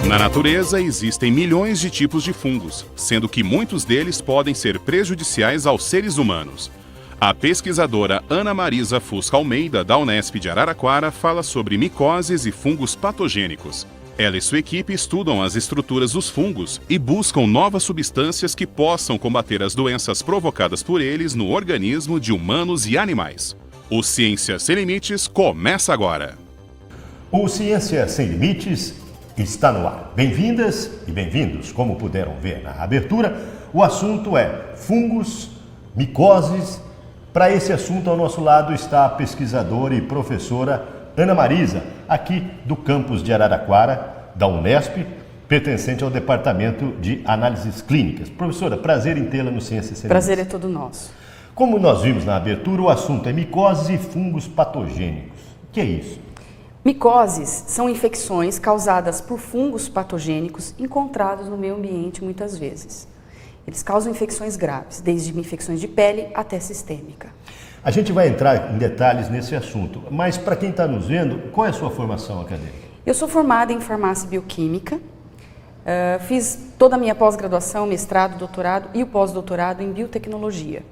Na natureza existem milhões de tipos de fungos, sendo que muitos deles podem ser prejudiciais aos seres humanos. A pesquisadora Ana Marisa Fusca Almeida, da Unesp de Araraquara, fala sobre micoses e fungos patogênicos. Ela e sua equipe estudam as estruturas dos fungos e buscam novas substâncias que possam combater as doenças provocadas por eles no organismo de humanos e animais. O Ciência Sem Limites começa agora. O Ciência Sem Limites está no ar. Bem-vindas e bem-vindos. Como puderam ver na abertura, o assunto é fungos, micoses. Para esse assunto, ao nosso lado está a pesquisadora e professora Ana Marisa, aqui do campus de Araraquara, da Unesp, pertencente ao Departamento de Análises Clínicas. Professora, prazer em tê-la no Ciência Sem Limites. Prazer é todo nosso. Como nós vimos na abertura, o assunto é micoses e fungos patogênicos. O que é isso? Micoses são infecções causadas por fungos patogênicos encontrados no meio ambiente muitas vezes. Eles causam infecções graves, desde infecções de pele até sistêmica. A gente vai entrar em detalhes nesse assunto, mas para quem está nos vendo, qual é a sua formação acadêmica? Eu sou formada em farmácia bioquímica, fiz toda a minha pós-graduação, mestrado, doutorado e o pós-doutorado em biotecnologia.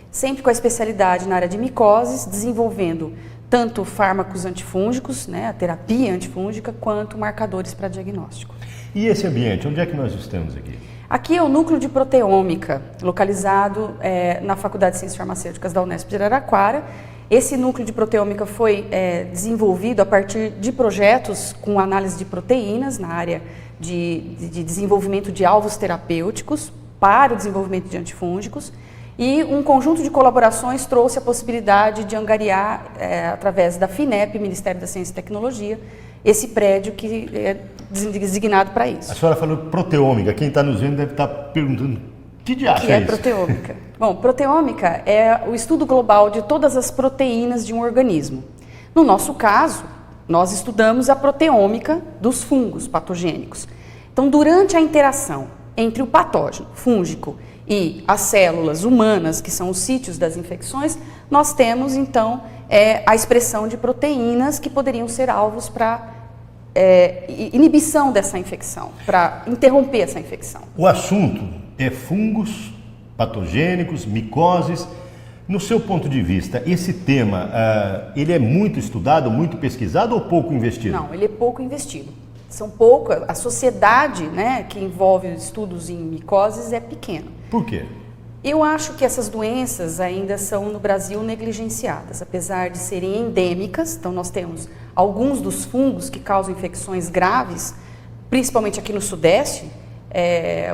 Sempre com a especialidade na área de micoses, desenvolvendo tanto fármacos antifúngicos, a terapia antifúngica, quanto marcadores para diagnóstico. E esse ambiente, onde é que nós estamos aqui? Aqui é o núcleo de proteômica, localizado na Faculdade de Ciências Farmacêuticas da Unesp de Araraquara. Esse núcleo de proteômica foi desenvolvido a partir de projetos com análise de proteínas na área de desenvolvimento de alvos terapêuticos para o desenvolvimento de antifúngicos. E um conjunto de colaborações trouxe a possibilidade de angariar, através da FINEP, Ministério da Ciência e Tecnologia, esse prédio que é designado para isso. A senhora falou proteômica, quem está nos vendo deve estar perguntando, que diacho é isso? Que é proteômica? Bom, proteômica é o estudo global de todas as proteínas de um organismo. No nosso caso, nós estudamos a proteômica dos fungos patogênicos. Então, durante a interação entre o patógeno fúngico e as células humanas, que são os sítios das infecções, nós temos, então, a expressão de proteínas que poderiam ser alvos para inibição dessa infecção, para interromper essa infecção. O assunto é fungos patogênicos, micoses. No seu ponto de vista, esse tema, ele é muito estudado, muito pesquisado ou pouco investido? Não, ele é pouco investido. A sociedade, que envolve estudos em micoses é pequena. Por quê? Eu acho que essas doenças ainda são no Brasil negligenciadas, apesar de serem endêmicas. Então nós temos alguns dos fungos que causam infecções graves, principalmente aqui no Sudeste.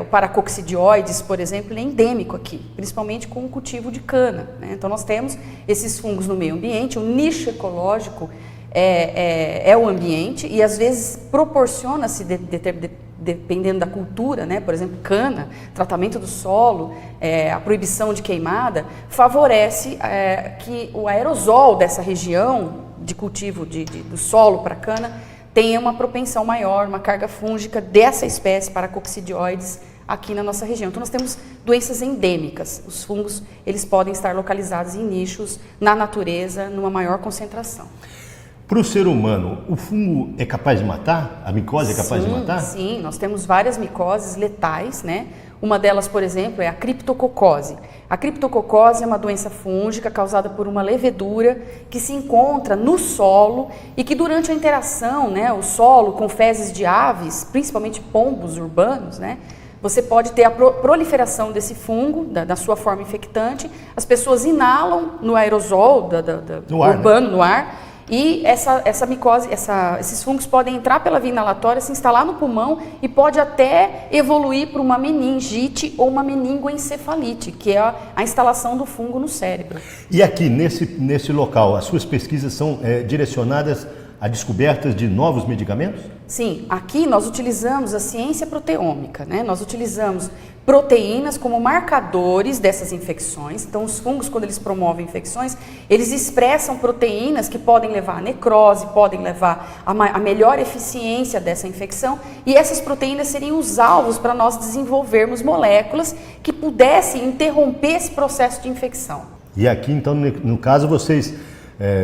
O Paracoccidioides, por exemplo, ele é endêmico aqui, principalmente com o cultivo de cana. Então nós temos esses fungos no meio ambiente, o nicho ecológico é o ambiente e às vezes proporciona-se, dependendo da cultura, por exemplo, cana, tratamento do solo, a proibição de queimada, favorece que o aerosol dessa região de cultivo do solo para cana tenha uma propensão maior, uma carga fúngica dessa espécie Paracoccidioides aqui na nossa região. Então nós temos doenças endêmicas. Os fungos, eles podem estar localizados em nichos na natureza, numa maior concentração. Para o ser humano, o fungo é capaz de matar? A micose é capaz de matar? Sim, nós temos várias micoses letais, Uma delas, por exemplo, é a criptococose. A criptococose é uma doença fúngica causada por uma levedura que se encontra no solo e que durante a interação, o solo com fezes de aves, principalmente pombos urbanos, você pode ter a proliferação desse fungo, da sua forma infectante. As pessoas inalam no aerosol urbano, no ar. E essa micose, esses fungos podem entrar pela via inalatória, se instalar no pulmão e pode até evoluir para uma meningite ou uma meningoencefalite, que é a instalação do fungo no cérebro. E aqui, nesse local, as suas pesquisas são direcionadas a descobertas de novos medicamentos? Sim, aqui nós utilizamos a ciência proteômica, Nós utilizamos proteínas como marcadores dessas infecções. Então, os fungos, quando eles promovem infecções, eles expressam proteínas que podem levar à necrose, podem levar a melhor eficiência dessa infecção, e essas proteínas seriam os alvos para nós desenvolvermos moléculas que pudessem interromper esse processo de infecção. E aqui, então, no caso, vocês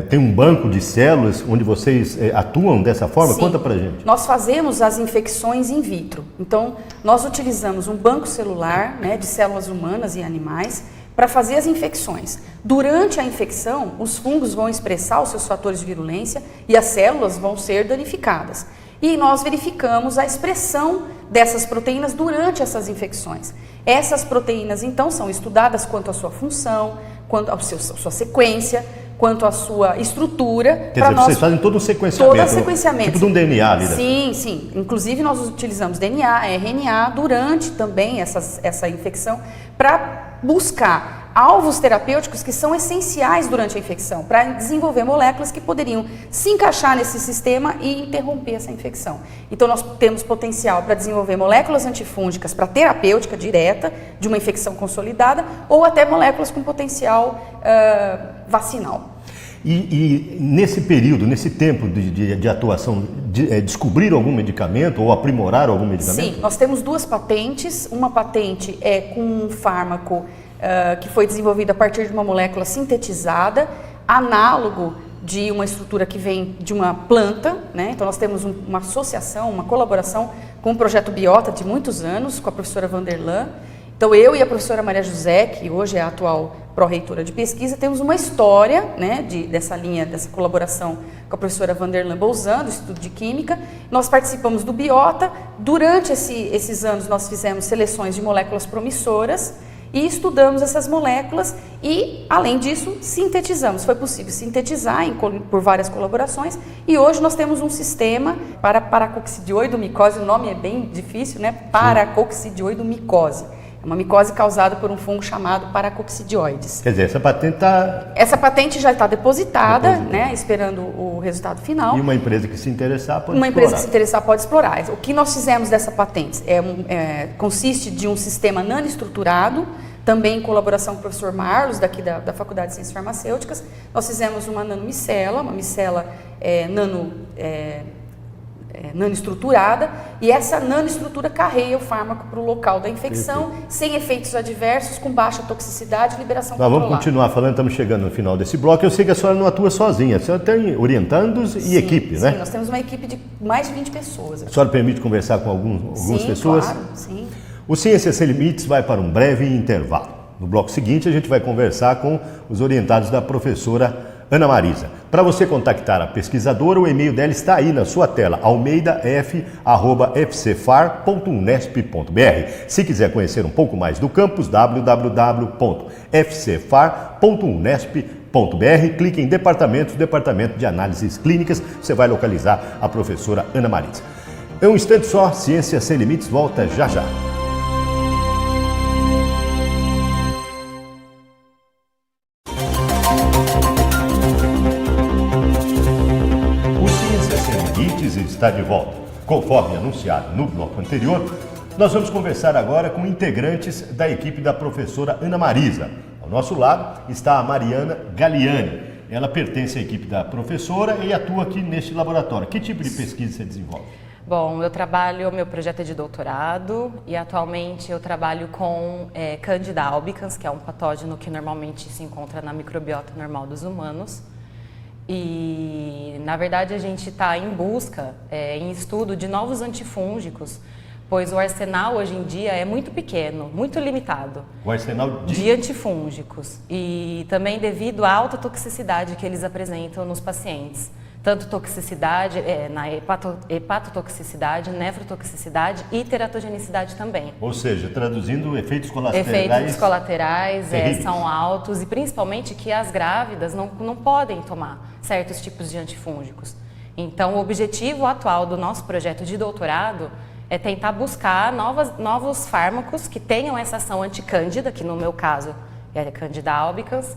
tem um banco de células onde vocês atuam dessa forma? Sim. Conta pra gente. Nós fazemos as infecções in vitro. Então, nós utilizamos um banco celular, né, de células humanas e animais para fazer as infecções. Durante a infecção, os fungos vão expressar os seus fatores de virulência e as células vão ser danificadas. E nós verificamos a expressão dessas proteínas durante essas infecções. Essas proteínas, então, são estudadas quanto à sua função, quanto à sua sequência, quanto à sua estrutura. Quer dizer, vocês fazem todo um sequenciamento. Todo um sequenciamento. Tipo de um DNA ali, né? Sim, sim. Inclusive, nós utilizamos DNA, RNA, durante também essa infecção, para buscar alvos terapêuticos que são essenciais durante a infecção, para desenvolver moléculas que poderiam se encaixar nesse sistema e interromper essa infecção. Então, nós temos potencial para desenvolver moléculas antifúngicas para terapêutica direta de uma infecção consolidada ou até moléculas com potencial vacinal. E nesse período, nesse tempo de atuação, descobriram algum medicamento ou aprimoraram algum medicamento? Sim, nós temos 2 patentes. Uma patente é com um fármaco que foi desenvolvido a partir de uma molécula sintetizada, análogo de uma estrutura que vem de uma planta, né? Então nós temos uma associação, uma colaboração com o projeto Biota de muitos anos, com a professora Vanderlan. Então eu e a professora Maria José, que hoje é a atual pró-reitora de pesquisa, temos uma história, né, dessa linha, dessa colaboração com a professora Vanderlan Bolzan, do Instituto de Química. Nós participamos do Biota. Durante esses anos nós fizemos seleções de moléculas promissoras e estudamos essas moléculas e, além disso, sintetizamos. Foi possível sintetizar por várias colaborações e hoje nós temos um sistema para paracoccidioidomicose, o nome é bem difícil, né? Paracoccidioidomicose. É uma micose causada por um fungo chamado paracoccidioides. Quer dizer, essa patente está... Essa patente já está depositada, né, esperando o resultado final. E uma empresa que se interessar pode explorar. Uma empresa que se interessar pode explorar. O que nós fizemos dessa patente consiste de um sistema nanoestruturado, também em colaboração com o professor Marlos, daqui da Faculdade de Ciências Farmacêuticas. Nós fizemos uma nanomicela, nanoestruturada, e essa nanoestrutura carrega o fármaco para o local da infecção, sem efeitos adversos, com baixa toxicidade e liberação controlada. Vamos continuar falando, estamos chegando no final desse bloco. Eu sei que a senhora não atua sozinha, a senhora tem orientandos e equipe, né? Sim, nós temos uma equipe de mais de 20 pessoas. A senhora permite conversar com algumas pessoas? Claro, sim. O Ciência Sem Limites vai para um breve intervalo. No bloco seguinte, a gente vai conversar com os orientados da professora Ana Marisa. Para você contactar a pesquisadora, o e-mail dela está aí na sua tela, almeidaf@fcfar.unesp.br. Se quiser conhecer um pouco mais do campus, www.fcfar.unesp.br. Clique em Departamento de Análises Clínicas, você vai localizar a professora Ana Marisa. É um instante só, Ciência Sem Limites volta já já. Está de volta. Conforme anunciado no bloco anterior, nós vamos conversar agora com integrantes da equipe da professora Ana Marisa. Ao nosso lado está a Mariana Galiani. Ela pertence à equipe da professora e atua aqui neste laboratório. Que tipo de pesquisa você desenvolve? Bom, meu projeto é de doutorado e atualmente eu trabalho com Candida albicans, que é um patógeno que normalmente se encontra na microbiota normal dos humanos. E, na verdade, a gente está em busca, em estudo de novos antifúngicos, pois o arsenal hoje em dia é muito pequeno, muito limitado. O arsenal de antifúngicos. E também devido à alta toxicidade que eles apresentam nos pacientes. Tanto toxicidade, na hepatotoxicidade, nefrotoxicidade e teratogenicidade também. Ou seja, traduzindo, efeitos colaterais... Efeitos colaterais são altos e principalmente que as grávidas não podem tomar certos tipos de antifúngicos. Então, o objetivo atual do nosso projeto de doutorado é tentar buscar novos fármacos que tenham essa ação anticândida, que no meu caso é Candida albicans,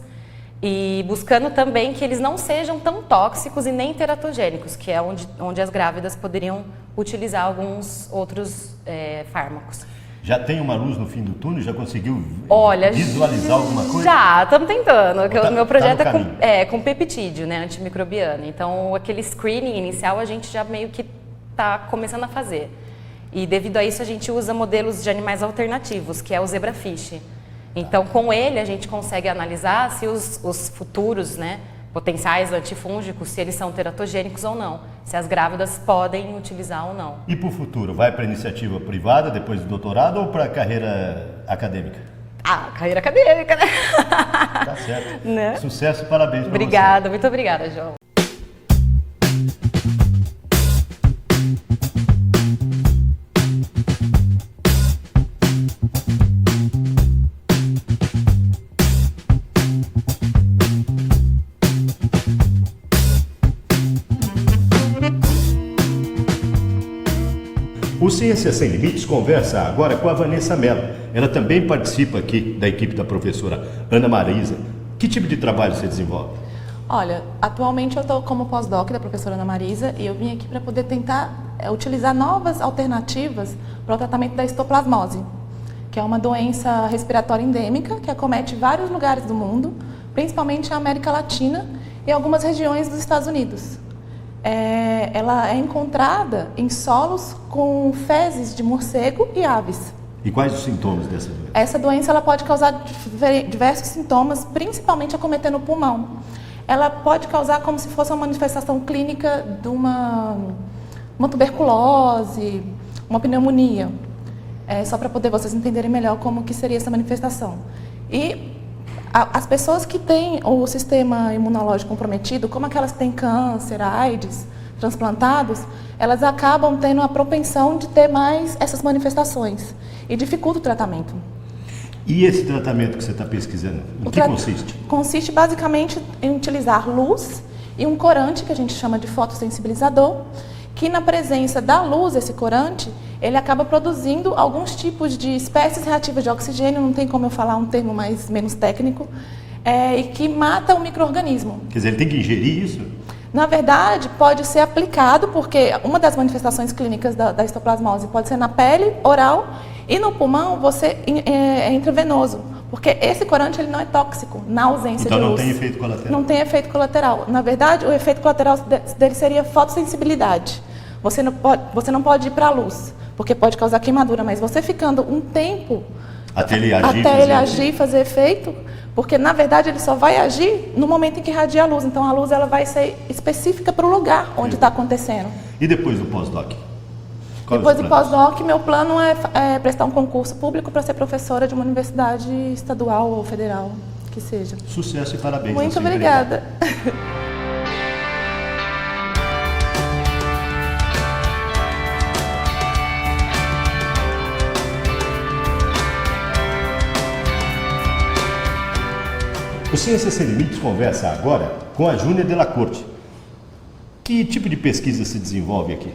e buscando também que eles não sejam tão tóxicos e nem teratogênicos, que é onde as grávidas poderiam utilizar alguns outros fármacos. Já tem uma luz no fim do túnel? Já conseguiu visualizar alguma coisa? Já, estamos tentando. O meu projeto é com peptídeo, né, antimicrobiano. Então, aquele screening inicial a gente já meio que está começando a fazer. E devido a isso a gente usa modelos de animais alternativos, que é o zebrafish. Então, com ele, a gente consegue analisar se os futuros, né, potenciais antifúngicos, se eles são teratogênicos ou não, se as grávidas podem utilizar ou não. E para o futuro, vai para a iniciativa privada depois do doutorado ou para a carreira acadêmica? Carreira acadêmica, né? Tá certo. Né? Sucesso e parabéns para você. Obrigada, muito obrigada, João. O Ciência Sem Limites conversa agora com a Vanessa Mello. Ela também participa aqui da equipe da professora Ana Marisa. Que tipo de trabalho você desenvolve? Olha, atualmente eu estou como pós-doc da professora Ana Marisa e eu vim aqui para poder tentar utilizar novas alternativas para o tratamento da histoplasmose, que é uma doença respiratória endêmica que acomete vários lugares do mundo, principalmente a América Latina e algumas regiões dos Estados Unidos. Ela é encontrada em solos com fezes de morcego e aves. E quais os sintomas dessa doença? Essa doença ela pode causar diversos sintomas, principalmente acometendo o pulmão. Ela pode causar como se fosse uma manifestação clínica de uma tuberculose, uma pneumonia. Só para poder vocês entenderem melhor como que seria essa manifestação. E as pessoas que têm o sistema imunológico comprometido, como aquelas que têm câncer, AIDS, transplantados, elas acabam tendo a propensão de ter mais essas manifestações e dificulta o tratamento. E esse tratamento que você está pesquisando, em que consiste? Consiste basicamente em utilizar luz e um corante, que a gente chama de fotossensibilizador, que na presença da luz, esse corante, ele acaba produzindo alguns tipos de espécies reativas de oxigênio, não tem como eu falar um termo menos técnico, e que mata o micro-organismo. Quer dizer, ele tem que ingerir isso? Na verdade, pode ser aplicado, porque uma das manifestações clínicas da histoplasmose pode ser na pele, oral, e no pulmão é intravenoso, porque esse corante ele não é tóxico na ausência de luz. Então não tem efeito colateral? Não tem efeito colateral. Na verdade, o efeito colateral dele seria fotossensibilidade. Você não pode ir para a luz, porque pode causar queimadura, mas você ficando um tempo até ele agir e fazer efeito, porque na verdade ele só vai agir no momento em que irradia a luz. Então a luz ela vai ser específica para o lugar onde está acontecendo. E depois do pós-doc? Depois do pós-doc, meu plano é prestar um concurso público para ser professora de uma universidade estadual ou federal, que seja. Sucesso e parabéns. Muito obrigada. O Ciência Sem Limites conversa agora com a Júnia Della Corte. Que tipo de pesquisa se desenvolve aqui?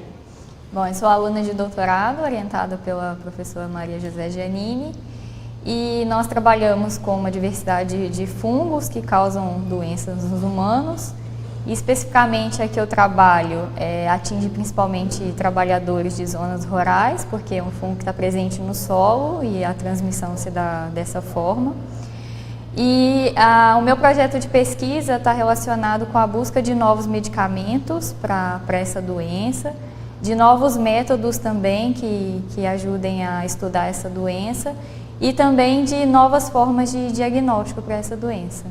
Bom, eu sou aluna de doutorado, orientada pela professora Maria José Giannini, e nós trabalhamos com uma diversidade de fungos que causam doenças nos humanos. E especificamente a que eu trabalho atinge principalmente trabalhadores de zonas rurais, porque é um fungo que está presente no solo e a transmissão se dá dessa forma. E o meu projeto de pesquisa está relacionado com a busca de novos medicamentos para essa doença, de novos métodos também que ajudem a estudar essa doença e também de novas formas de diagnóstico para essa doença.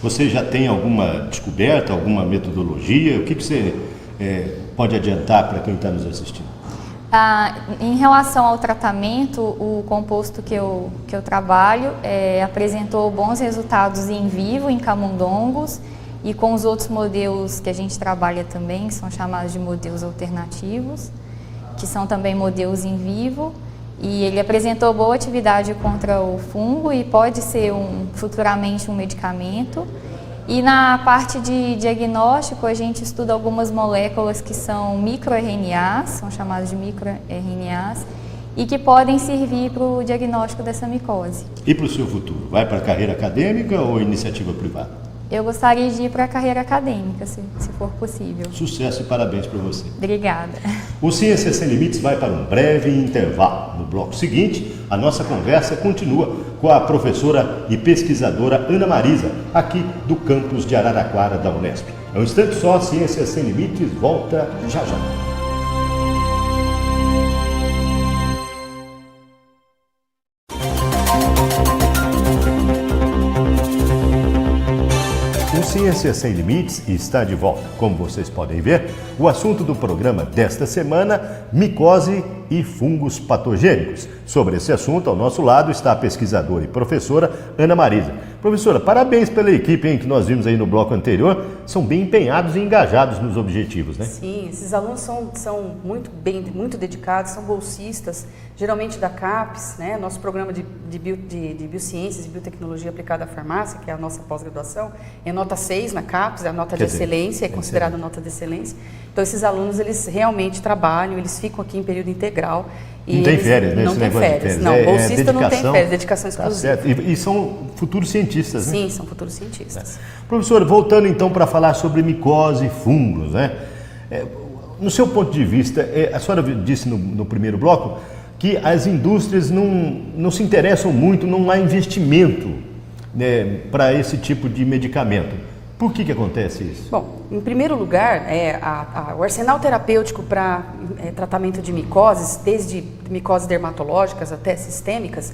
Você já tem alguma descoberta, alguma metodologia? O que você pode adiantar para quem está nos assistindo? Em relação ao tratamento, o composto que eu trabalho apresentou bons resultados em vivo, em camundongos, e com os outros modelos que a gente trabalha também, que são chamados de modelos alternativos, que são também modelos em vivo, e ele apresentou boa atividade contra o fungo e pode ser futuramente um medicamento. E na parte de diagnóstico, a gente estuda algumas moléculas que são microRNAs, são chamadas de microRNAs, e que podem servir para o diagnóstico dessa micose. E para o seu futuro? Vai para a carreira acadêmica ou iniciativa privada? Eu gostaria de ir para a carreira acadêmica, se for possível. Sucesso e parabéns para você. Obrigada. O Ciência Sem Limites vai para um breve intervalo. No bloco seguinte, a nossa conversa continua com a professora e pesquisadora Ana Marisa, aqui do campus de Araraquara da Unesp. É um instante só, Ciência Sem Limites volta já já. Ciência Sem Limites está de volta. Como vocês podem ver, o assunto do programa desta semana, micose e fungos patogênicos. Sobre esse assunto, ao nosso lado está a pesquisadora e professora Ana Marisa. Professora, parabéns pela equipe, hein, que nós vimos aí no bloco anterior. São bem empenhados e engajados nos objetivos, né? Sim, esses alunos são muito dedicados, são bolsistas, geralmente da CAPES, né? Nosso programa de biociências e biotecnologia aplicada à farmácia, que é a nossa pós-graduação, é nota 6 na CAPES, é a nota de excelência, é considerada nota de excelência. Então, esses alunos, eles realmente trabalham, eles ficam aqui em período integral. E não tem férias, né? Não tem férias. Não, bolsista não tem férias, dedicação exclusiva. Tá certo. E são futuros cientistas, né? Sim, são futuros cientistas. Professor, voltando então para falar sobre micose e fungos, né? No seu ponto de vista, a senhora disse no primeiro bloco que as indústrias não se interessam muito, não há investimento, né, para esse tipo de medicamento. Por que acontece isso? Bom, em primeiro lugar, o arsenal terapêutico para tratamento de micoses, desde micoses dermatológicas até sistêmicas,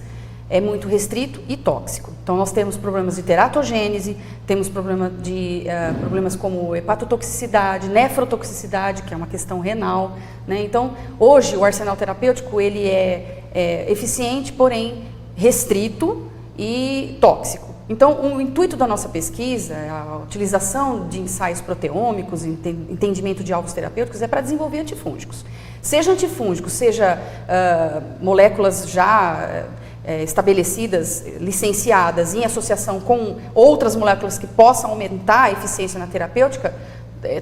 é muito restrito e tóxico. Então, nós temos problemas de teratogênese, temos problemas como hepatotoxicidade, nefrotoxicidade, que é uma questão renal, né? Então, hoje, o arsenal terapêutico ele é eficiente, porém restrito e tóxico. Então, o intuito da nossa pesquisa, a utilização de ensaios proteômicos, entendimento de alvos terapêuticos, é para desenvolver antifúngicos. Seja antifúngicos, seja moléculas já estabelecidas, licenciadas em associação com outras moléculas que possam aumentar a eficiência na terapêutica,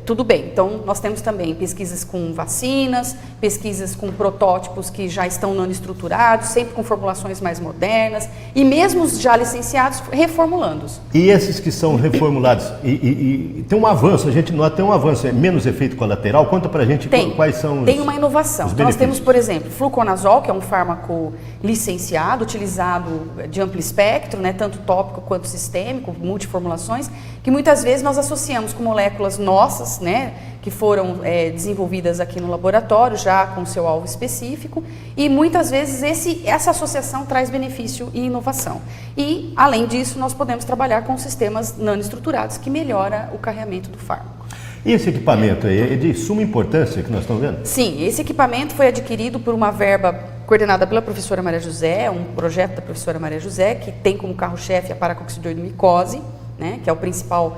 tudo bem. Então, nós temos também pesquisas com vacinas, pesquisas com protótipos que já estão nanoestruturados, sempre com formulações mais modernas, e mesmo os já licenciados, reformulando-os. E esses que são reformulados, e tem um avanço, a gente nota tem um avanço, é menos efeito colateral? Conta pra gente quais são Tem uma inovação. Então, nós temos, por exemplo, fluconazol, que é um fármaco licenciado, utilizado de amplo espectro, né, tanto tópico quanto sistêmico, multiformulações, que muitas vezes nós associamos com moléculas nossas, né, que foram desenvolvidas aqui no laboratório, já com seu alvo específico, e muitas vezes essa associação traz benefício e inovação. E, além disso, nós podemos trabalhar com sistemas nanoestruturados, que melhora o carreamento do fármaco. E esse equipamento aí é de suma importância que nós estamos vendo? Sim, esse equipamento foi adquirido por uma verba coordenada pela professora Maria José, um projeto da professora Maria José, que tem como carro-chefe a paracoxidoidomicose, né, que é o principal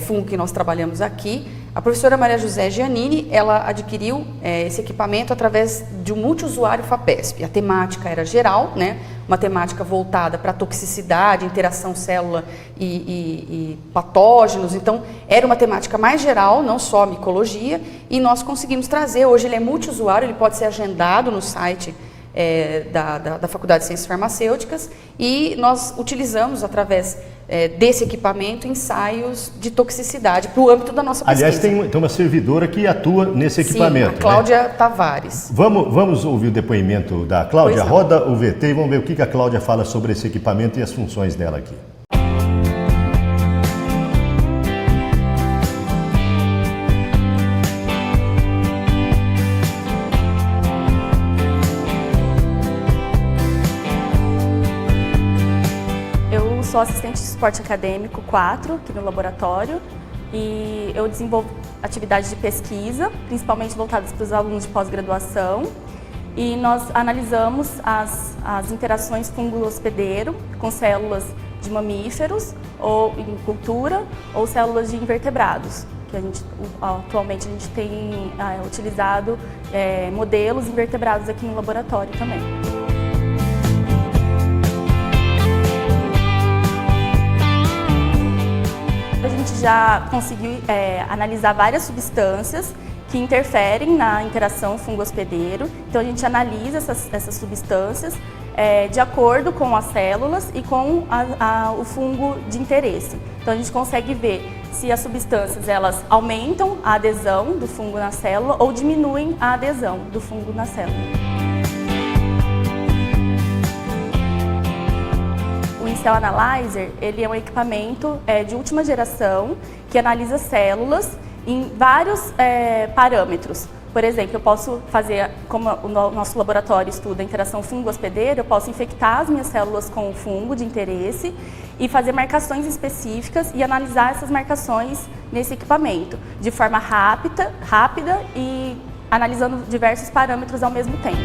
fungo que nós trabalhamos aqui. A professora Maria José Giannini, ela adquiriu esse equipamento através de um multiusuário FAPESP. A temática era geral, né, uma temática voltada para toxicidade, interação célula e patógenos. Então, era uma temática mais geral, não só micologia, e nós conseguimos trazer. Hoje ele é multiusuário, ele pode ser agendado no site da Faculdade de Ciências Farmacêuticas, e nós utilizamos, através desse equipamento, ensaios de toxicidade para o âmbito da nossa pesquisa. Aliás, tem uma servidora que atua nesse equipamento. Sim, a Cláudia, né? Tavares. Vamos ouvir o depoimento da Cláudia. Roda o VT e vamos ver o que a Cláudia fala sobre esse equipamento e as funções dela aqui. Sou assistente de suporte acadêmico 4 aqui no laboratório, e eu desenvolvo atividades de pesquisa, principalmente voltadas para os alunos de pós-graduação, e nós analisamos as interações fungo-hospedeiro com células de mamíferos ou em cultura ou células de invertebrados, que atualmente a gente tem utilizado modelos invertebrados aqui no laboratório também. A gente já conseguiu analisar várias substâncias que interferem na interação fungo-hospedeiro. Então, a gente analisa essas substâncias de acordo com as células e com o fungo de interesse. Então, a gente consegue ver se as substâncias elas aumentam a adesão do fungo na célula ou diminuem a adesão do fungo na célula. O Cell Analyzer, ele é um equipamento de última geração que analisa células em vários parâmetros, Por exemplo, eu posso fazer, como o nosso laboratório estuda a interação fungo-hospedeiro, eu posso infectar as minhas células com o fungo de interesse e fazer marcações específicas e analisar essas marcações nesse equipamento, de forma rápida e analisando diversos parâmetros ao mesmo tempo.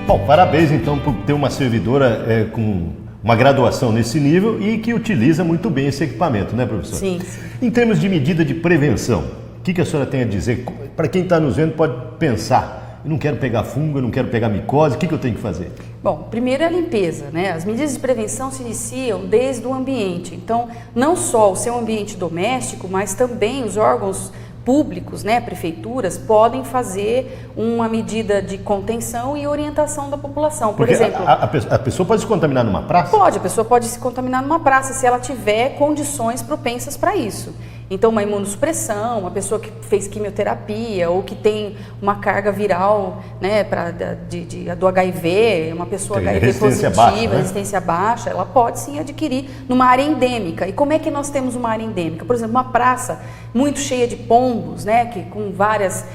Bom, parabéns então por ter uma servidora com uma graduação nesse nível e que utiliza muito bem esse equipamento, né, professor? Sim, sim. Em termos de medida de prevenção, o que a senhora tem a dizer? Para quem está nos vendo pode pensar, eu não quero pegar fungo, eu não quero pegar micose, o que eu tenho que fazer? Bom, primeiro é a limpeza, né? As medidas de prevenção se iniciam desde o ambiente. Então, não só o seu ambiente doméstico, mas também os órgãos públicos, né, prefeituras, podem fazer uma medida de contenção e orientação da população. Por exemplo, a pessoa pode se contaminar numa praça? Pode, a pessoa pode se contaminar numa praça se ela tiver condições propensas para isso. Então, uma imunossupressão, uma pessoa que fez quimioterapia ou que tem uma carga viral, né, do HIV, uma pessoa HIV positiva, baixa, né? resistência baixa, ela pode sim adquirir numa área endêmica. E como é que nós temos uma área endêmica? Por exemplo, uma praça muito cheia de pombos, né, com várias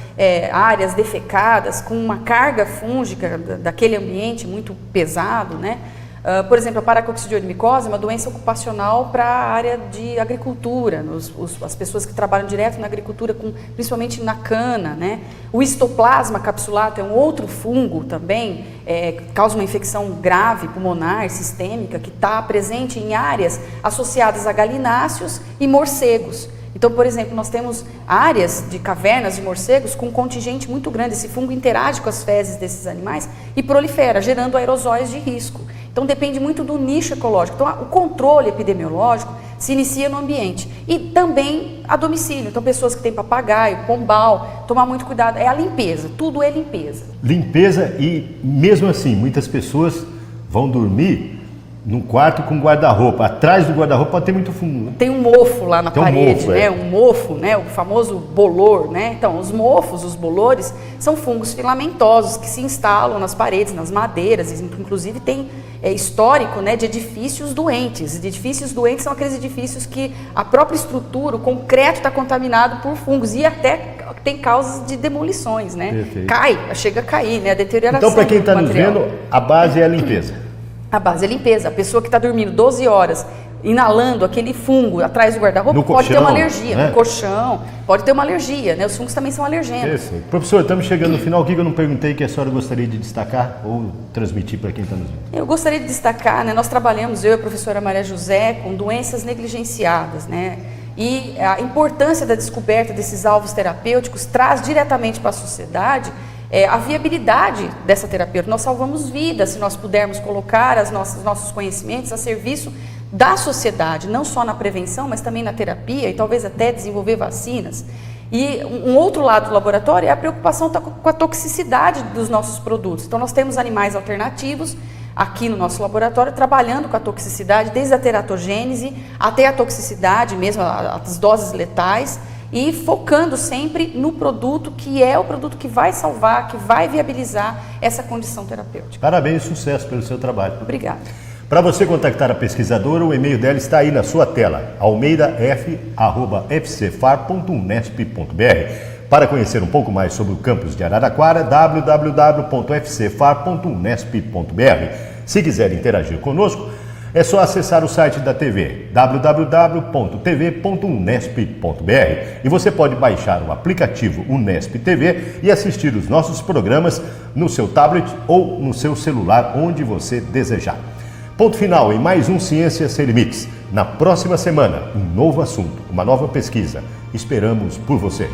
áreas defecadas, com uma carga fúngica daquele ambiente muito pesado, né? Por exemplo, a paracoccidioidomicose é uma doença ocupacional para a área de agricultura, as pessoas que trabalham direto na agricultura, principalmente na cana, né? O histoplasma capsulato é um outro fungo também, causa uma infecção grave, pulmonar, sistêmica, que está presente em áreas associadas a galináceos e morcegos. Então, por exemplo, nós temos áreas de cavernas de morcegos com um contingente muito grande. Esse fungo interage com as fezes desses animais e prolifera, gerando aerosóis de risco. Então, depende muito do nicho ecológico. Então, o controle epidemiológico se inicia no ambiente e também a domicílio. Então, pessoas que têm papagaio, pombal, tomar muito cuidado. É a limpeza, tudo é limpeza. Limpeza e, mesmo assim, muitas pessoas vão dormir num quarto com guarda-roupa. Atrás do guarda-roupa pode ter muito fungo. Tem um mofo lá na parede, mofo, né? Um mofo, né? O famoso bolor, né? Então, os mofos, os bolores, são fungos filamentosos que se instalam nas paredes, nas madeiras, inclusive tem histórico, né, de edifícios doentes. Edifícios doentes são aqueles edifícios que a própria estrutura, o concreto está contaminado por fungos e até tem causas de demolições, né? Perfeito. Chega a cair, né? A deterioração. Então, para quem está nos vendo, a base é a limpeza. A base é limpeza. A pessoa que está dormindo 12 horas, inalando aquele fungo atrás do guarda-roupa, pode ter uma alergia. Né? No colchão, pode ter uma alergia, né? Os fungos também são alergênicos. Perfeito. Professor, estamos chegando no final. O que eu não perguntei que a senhora gostaria de destacar ou transmitir para quem está nos vendo? Eu gostaria de destacar, né? Nós trabalhamos, eu e a professora Maria José, com doenças negligenciadas, né? E a importância da descoberta desses alvos terapêuticos traz diretamente para a sociedade a viabilidade dessa terapia. Nós salvamos vidas se nós pudermos colocar os nossos conhecimentos a serviço da sociedade, não só na prevenção, mas também na terapia e talvez até desenvolver vacinas. E um outro lado do laboratório é a preocupação com a toxicidade dos nossos produtos. Então, nós temos animais alternativos aqui no nosso laboratório, trabalhando com a toxicidade, desde a teratogênese até a toxicidade, mesmo as doses letais, e focando sempre no produto que é o produto que vai salvar, que vai viabilizar essa condição terapêutica. Parabéns e sucesso pelo seu trabalho. Obrigada. Para você contactar a pesquisadora, o e-mail dela está aí na sua tela, almeidaf@fcfar.unesp.br. Para conhecer um pouco mais sobre o campus de Araraquara, www.fcfar.unesp.br. Se quiser interagir conosco, é só acessar o site da TV, www.tv.unesp.br. E você pode baixar o aplicativo Unesp TV e assistir os nossos programas no seu tablet ou no seu celular, onde você desejar. Ponto final em mais um Ciência Sem Limites. Na próxima semana, um novo assunto, uma nova pesquisa. Esperamos por você.